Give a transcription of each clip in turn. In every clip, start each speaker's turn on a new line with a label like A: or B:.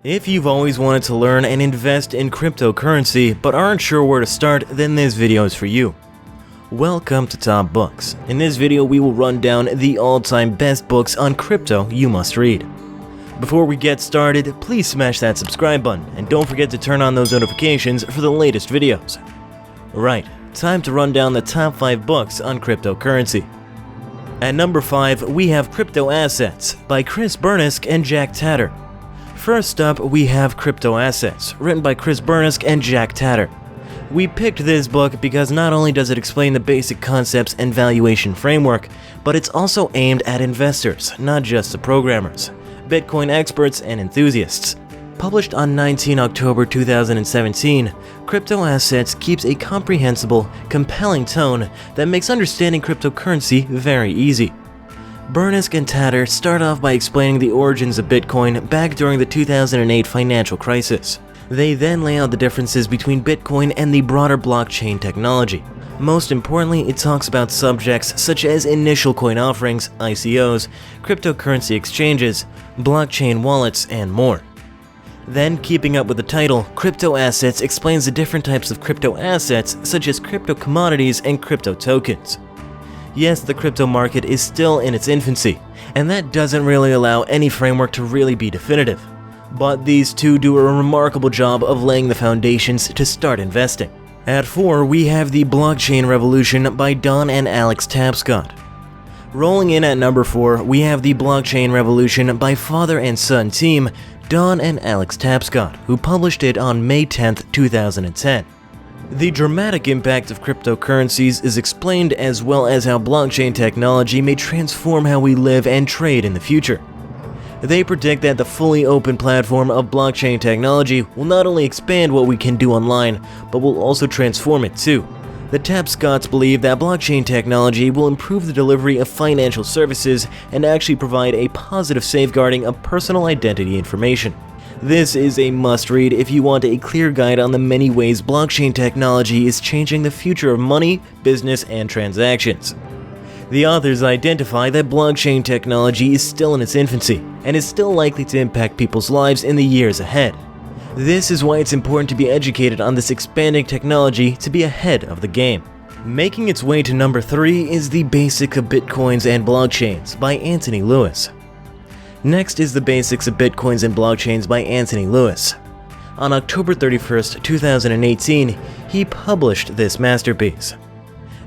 A: If you've always wanted to learn and invest in cryptocurrency but aren't sure where to start, then this video is for you. Welcome to Top Books. In this video, we will run down the all-time best books on crypto you must read. Before we get started, please smash that subscribe button and don't forget to turn on those notifications for the latest videos. Right, time to run down the top 5 books on cryptocurrency. At number 5, we have Cryptoassets by Burniske and Jack Tatar. First up, we have Cryptoassets, written by Burniske and Jack Tatar. We picked this book because not only does it explain the basic concepts and valuation framework, but it's also aimed at investors, not just the programmers, Bitcoin experts, and enthusiasts. Published on 19 October 2017, Cryptoassets keeps a comprehensible, compelling tone that makes understanding cryptocurrency very easy. Burniske and Tatar start off by explaining the origins of Bitcoin back during the 2008 financial crisis. They then lay out the differences between Bitcoin and the broader blockchain technology. Most importantly, it talks about subjects such as initial coin offerings, ICOs, cryptocurrency exchanges, blockchain wallets, and more. Then, keeping up with the title, Cryptoassets explains the different types of crypto assets such as crypto commodities and crypto tokens. Yes, the crypto market is still in its infancy, and that doesn't really allow any framework to really be definitive. But these two do a remarkable job of laying the foundations to start investing. At 4, we have The Blockchain Revolution by Don and Alex Tapscott. Rolling in at number 4, we have The Blockchain Revolution by father and son team Don and Alex Tapscott, who published it on May 10, 2010. The dramatic impact of cryptocurrencies is explained, as well as how blockchain technology may transform how we live and trade in the future. They predict that the fully open platform of blockchain technology will not only expand what we can do online, but will also transform it too. The Tapscotts believe that blockchain technology will improve the delivery of financial services and actually provide a positive safeguarding of personal identity information. This is a must-read if you want a clear guide on the many ways blockchain technology is changing the future of money, business, and transactions. The authors identify that blockchain technology is still in its infancy and is still likely to impact people's lives in the years ahead. This is why it's important to be educated on this expanding technology to be ahead of the game. Making its way to number 3 is The Basics of Bitcoins and Blockchains by Antony Lewis. Next is The Basics of Bitcoins and Blockchains by Antony Lewis. On October 31st, 2018, he published this masterpiece.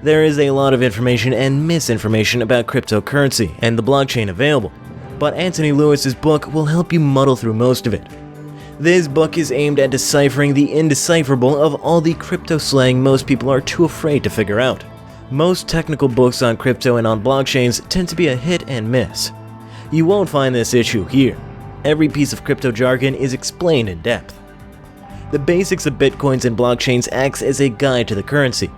A: There is a lot of information and misinformation about cryptocurrency and the blockchain available, but Antony Lewis's book will help you muddle through most of it. This book is aimed at deciphering the indecipherable of all the crypto slang most people are too afraid to figure out. Most technical books on crypto and on blockchains tend to be a hit and miss. You won't find this issue here. Every piece of crypto jargon is explained in depth. The Basics of Bitcoins and Blockchains acts as a guide to the currency.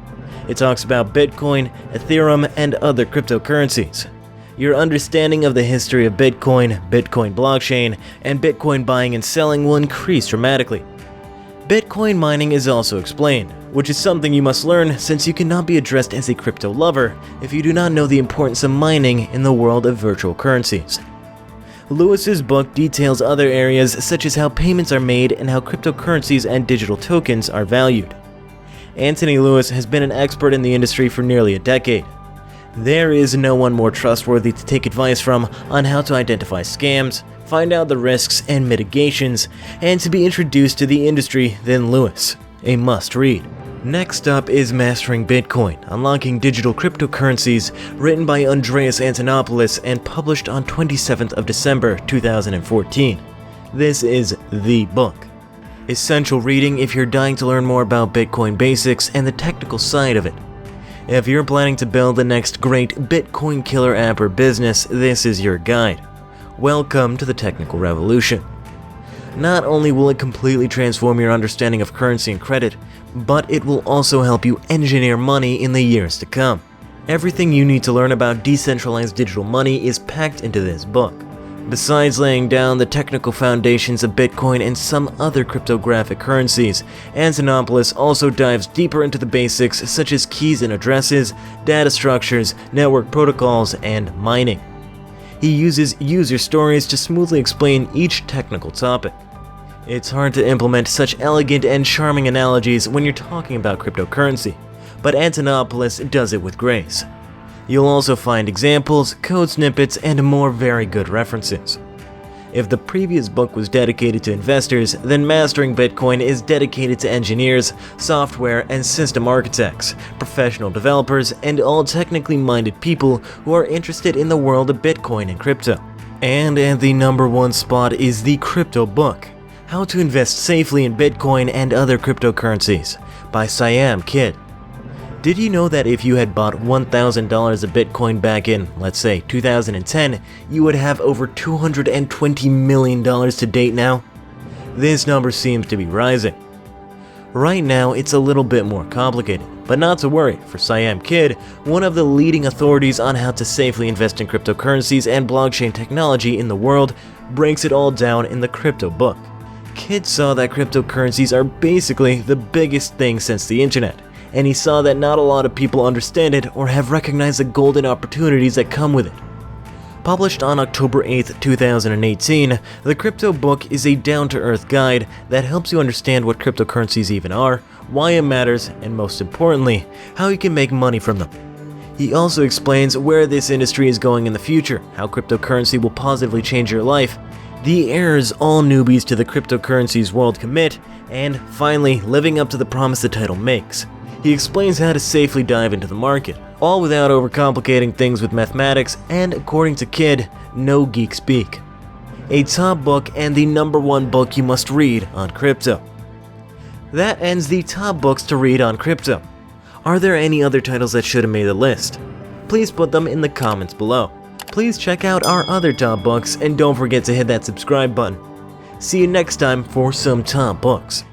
A: It talks about Bitcoin, Ethereum, and other cryptocurrencies. Your understanding of the history of Bitcoin, Bitcoin blockchain, and Bitcoin buying and selling will increase dramatically. Bitcoin mining is also explained, which is something you must learn since you cannot be addressed as a crypto lover if you do not know the importance of mining in the world of virtual currencies. Lewis's book details other areas such as how payments are made and how cryptocurrencies and digital tokens are valued. Antony Lewis has been an expert in the industry for nearly a decade. There is no one more trustworthy to take advice from on how to identify scams, find out the risks and mitigations, and to be introduced to the industry than Lewis. A must-read. Next up is Mastering Bitcoin, Unlocking Digital Cryptocurrencies, written by Andreas Antonopoulos and published on 27th of December 2014. This is the book. Essential reading if you're dying to learn more about Bitcoin basics and the technical side of it. If you're planning to build the next great Bitcoin killer app or business, this is your guide. Welcome to the technical revolution. Not only will it completely transform your understanding of currency and credit, but it will also help you engineer money in the years to come. Everything you need to learn about decentralized digital money is packed into this book. Besides laying down the technical foundations of Bitcoin and some other cryptographic currencies, Antonopoulos also dives deeper into the basics such as keys and addresses, data structures, network protocols, and mining. He uses user stories to smoothly explain each technical topic. It's hard to implement such elegant and charming analogies when you're talking about cryptocurrency, but Antonopoulos does it with grace. You'll also find examples, code snippets, and more very good references. If the previous book was dedicated to investors, then Mastering Bitcoin is dedicated to engineers, software and system architects, professional developers, and all technically minded people who are interested in the world of Bitcoin and crypto. And at the #1 spot is the Crypto Book, How to Invest Safely in Bitcoin and Other Cryptocurrencies, by Siam Kid. Did you know that if you had bought $1,000 of Bitcoin back in, let's say, 2010, you would have over $220 million to date now? This number seems to be rising. Right now, it's a little bit more complicated, but not to worry, for Siam Kid, one of the leading authorities on how to safely invest in cryptocurrencies and blockchain technology in the world, breaks it all down in the Crypto Book. Kid saw that cryptocurrencies are basically the biggest thing since the internet, and he saw that not a lot of people understand it or have recognized the golden opportunities that come with it. Published on October 8, 2018, the Crypto Book is a down-to-earth guide that helps you understand what cryptocurrencies even are, why it matters, and most importantly, how you can make money from them. He also explains where this industry is going in the future, how cryptocurrency will positively change your life, the errors all newbies to the cryptocurrencies world commit, and finally, living up to the promise the title makes. He explains how to safely dive into the market, all without overcomplicating things with mathematics and, according to Kid, no geek speak. A top book and the #1 book you must read on crypto. That ends the top books to read on crypto. Are there any other titles that should have made the list? Please put them in the comments below. Please check out our other top books and don't forget to hit that subscribe button. See you next time for some top books.